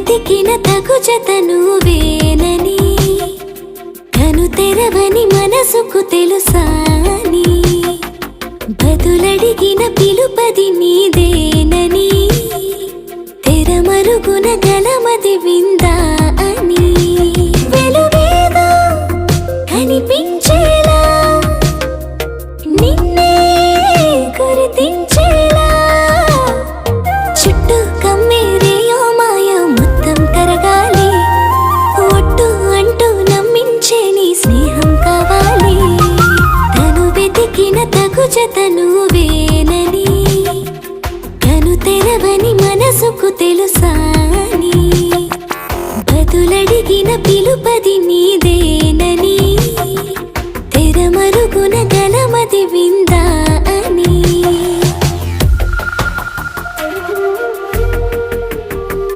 వెతికిన తగు జత నువ్వేనని, కను తెరవని మనసుకు తెలుసాని, బదులడిగిన పిలుపది నీదేనని, తెరమరుగున గలమది విందా అని, వెలుగేదో కనిపించేలా నిన్నే గుర్తించేలా, చుట్టూ కమ్మేరేయో మాయ మొత్తం కరగాలి, ఒట్టు అంటూ నమ్మించే నీ స్నేహం కావాలి, తను వెతికిన తగు జత నువ్వేనని, కను తెరవని మనసుకు తెలుసాని, బదులడిగిన పిలుపది నీదే